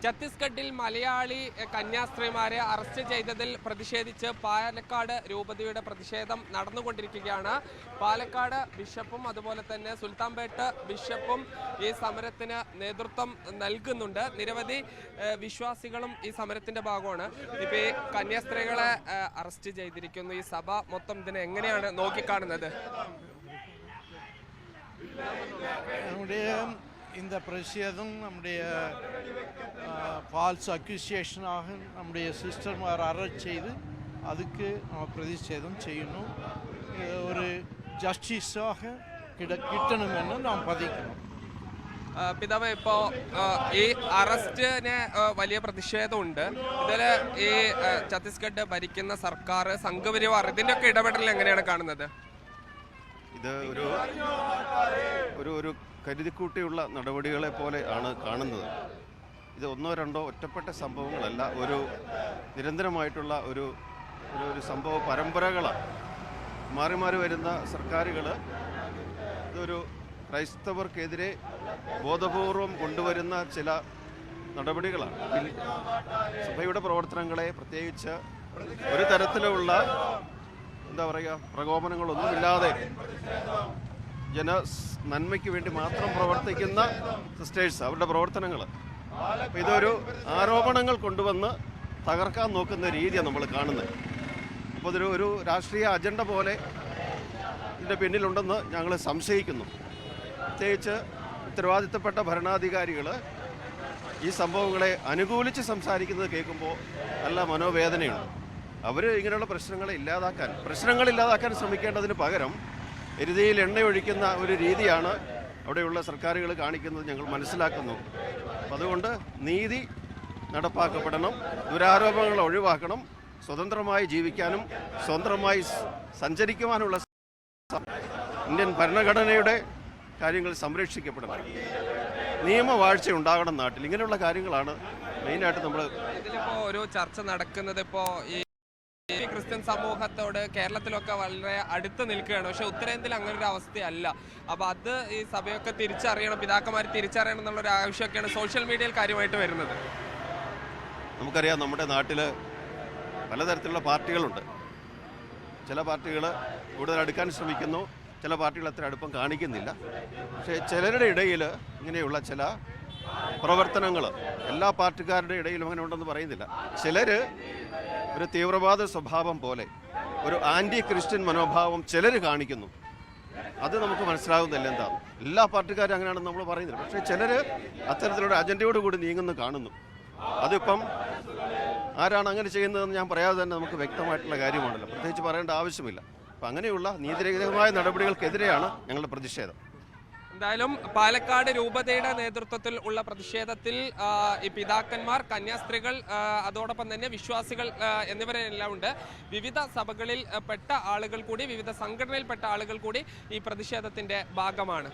ഛത്തീസ്ഗഡിൽ മലയാളി കന്യാസ്ത്രീമാരെ അറസ്റ്റ് ചെയ്തതിൽ പ്രതിഷേധിച്ച് പാലക്കാട് രൂപതയുടെ പ്രതിഷേധം നടന്നുകൊണ്ടിരിക്കുകയാണ്. പാലക്കാട് ബിഷപ്പും അതുപോലെ തന്നെ സുൽത്താൻപേട്ട് ബിഷപ്പും ഈ സമരത്തിന് നേതൃത്വം നൽകുന്നുണ്ട്. നിരവധി വിശ്വാസികളും ഈ സമരത്തിന്റെ ഭാഗമാണ്. ഇപ്പൊ ഈ കന്യാസ്ത്രീകളെ അറസ്റ്റ് ചെയ്തിരിക്കുന്നു. ഈ സഭ മൊത്തം ഇതിനെ എങ്ങനെയാണ് നോക്കിക്കാണുന്നത്? இந்த பிரசியதும் நம்முடைய ஃபால்ஸ் அக்யூசியேஷனாக நம்முடைய சிஸ்டர்மார் அரெஸ்ட் செய்து அதுக்கு நம்ம பிரதிஷேதம் செய்யணும். ஒரு ஜஸ்டிஸாக കിട്ടണമെന്ന് നാം പതിക്കണം. പിതാവ്, ഇപ്പോൾ ഈ അറസ്റ്റിന് വലിയ പ്രതിഷേധമുണ്ട്. ഇതിൽ ഈ ഛത്തീസ്ഗഡ് ഭരിക്കുന്ന സർക്കാർ, സംഘപരിവാർ ഇതിൻ്റെയൊക്കെ ഇടപെടൽ എങ്ങനെയാണ് കാണുന്നത്? ഇത് ഒരു കരുതിക്കൂട്ടിയുള്ള നടപടികളെ പോലെ ആണ് കാണുന്നത്. ഇത് ഒന്നോ രണ്ടോ ഒറ്റപ്പെട്ട സംഭവങ്ങളല്ല, ഒരു നിരന്തരമായിട്ടുള്ള ഒരു സംഭവ പരമ്പരകളാണ്. മാറി മാറി വരുന്ന സർക്കാരുകൾ ഇതൊരു ക്രൈസ്തവർക്കെതിരെ ബോധപൂർവം കൊണ്ടുവരുന്ന ചില നടപടികളാണ്. സഭയുടെ പ്രവർത്തനങ്ങളെ പ്രത്യേകിച്ച് ഒരു തരത്തിലുള്ള പ്രകോപനങ്ങളൊന്നുമില്ലാതെ നന്മയ്ക്ക് വേണ്ടി മാത്രം പ്രവർത്തിക്കുന്ന സിസ്റ്റേഴ്സ്, അവരുടെ പ്രവർത്തനങ്ങൾ, ഇതൊരു ആരോപണങ്ങൾ കൊണ്ടുവന്ന് തകർക്കാൻ നോക്കുന്ന രീതിയാണ് നമ്മൾ കാണുന്നത്. അപ്പോൾ ഇതൊരു രാഷ്ട്രീയ അജണ്ട പോലെ ഇതിൻ്റെ പിന്നിലുണ്ടെന്ന് ഞങ്ങൾ സംശയിക്കുന്നു. പ്രത്യേകിച്ച് ഉത്തരവാദിത്തപ്പെട്ട ഭരണാധികാരികൾ ഈ സംഭവങ്ങളെ അനുകൂലിച്ച് സംസാരിക്കുന്നത് കേൾക്കുമ്പോൾ നല്ല മനോവേദനയുണ്ട്. അവർ ഇങ്ങനെയുള്ള പ്രശ്നങ്ങളില്ലാതാക്കാൻ ശ്രമിക്കേണ്ടതിന് പകരം എരുതിയിൽ എണ്ണയൊഴിക്കുന്ന ഒരു രീതിയാണ് അവിടെയുള്ള സർക്കാരുകൾ കാണിക്കുന്നത് ഞങ്ങൾ മനസ്സിലാക്കുന്നു. അതുകൊണ്ട് നീതി നടപ്പാക്കപ്പെടണം, ദുരാരോപണങ്ങൾ ഒഴിവാക്കണം, സ്വതന്ത്രമായി ജീവിക്കാനും സ്വതന്ത്രമായി സഞ്ചരിക്കുവാനുള്ള ഇന്ത്യൻ ഭരണഘടനയുടെ കാര്യങ്ങൾ സംരക്ഷിക്കപ്പെടണം, നിയമവാഴ്ച ഉണ്ടാകണം നാട്ടിൽ. ഇങ്ങനെയുള്ള കാര്യങ്ങളാണ് മെയിനായിട്ട് നമ്മൾ ഇതിലിപ്പോൾ ഒരു ചർച്ച നടക്കുന്നത്. ഇപ്പോൾ ഈ ക്രിസ്ത്യൻ സമൂഹത്തോട് കേരളത്തിലൊക്കെ വളരെ അടുത്ത് നിൽക്കുകയാണ്. പക്ഷെ ഉത്തരേന്ത്യയിൽ അങ്ങനെ ഒരു അവസ്ഥയല്ല. അപ്പോൾ അത് ഈ സഭയൊക്കെ തിരിച്ചറിയണം, പിതാക്കന്മാർ തിരിച്ചറിയണം എന്നുള്ളൊരു ആവശ്യമൊക്കെയാണ് സോഷ്യൽ മീഡിയയിൽ കാര്യമായിട്ട് വരുന്നത്. നമുക്കറിയാം, നമ്മുടെ നാട്ടിൽ പലതരത്തിലുള്ള പാർട്ടികളുണ്ട്. ചില പാർട്ടികൾ കൂടുതൽ അടുക്കാൻ ശ്രമിക്കുന്നു, ചില പാർട്ടികൾ അത്ര അടുപ്പം കാണിക്കുന്നില്ല. പക്ഷേ ചിലരുടെ ഇടയിൽ ഇങ്ങനെയുള്ള ചില പ്രവർത്തനങ്ങൾ എല്ലാ പാർട്ടിക്കാരുടെ ഇടയിലും അങ്ങനെ ഉണ്ടെന്ന് പറയുന്നില്ല. ചിലർ ഒരു തീവ്രവാദ സ്വഭാവം പോലെ ഒരു ആൻറ്റി ക്രിസ്ത്യൻ മനോഭാവം ചിലർ കാണിക്കുന്നു. അത് നമുക്ക് മനസ്സിലാകുന്നില്ല എന്താണ്. എല്ലാ പാർട്ടിക്കാരും അങ്ങനെയാണെന്ന് നമ്മൾ പറയുന്നില്ല. പക്ഷേ ചിലർ അത്തരത്തിലുള്ള അജണ്ടയോടുകൂടി നീങ്ങുന്നു കാണുന്നു. അതിപ്പം ആരാണ് അങ്ങനെ ചെയ്യുന്നതെന്ന് ഞാൻ പറയാതെ തന്നെ നമുക്ക് വ്യക്തമായിട്ടുള്ള കാര്യമാണല്ലോ, പ്രത്യേകിച്ച് പറയേണ്ട ആവശ്യമില്ല. അപ്പം അങ്ങനെയുള്ള നീതിരഹിതമായ നടപടികൾക്കെതിരെയാണ് ഞങ്ങളുടെ പ്രതിഷേധം. എന്തായാലും പാലക്കാട് രൂപതയുടെ നേതൃത്വത്തിൽ ഉള്ള പ്രതിഷേധത്തിൽ ഈ പിതാക്കന്മാർ, കന്യാസ്ത്രീകൾ, അതോടൊപ്പം തന്നെ വിശ്വാസികൾ എന്നിവരെല്ലാം ഉണ്ട്. വിവിധ സഭകളിൽ പെട്ട ആളുകൾ കൂടി, വിവിധ സംഘടനയിൽപ്പെട്ട ആളുകൾ കൂടി ഈ പ്രതിഷേധത്തിന്റെ ഭാഗമാണ്.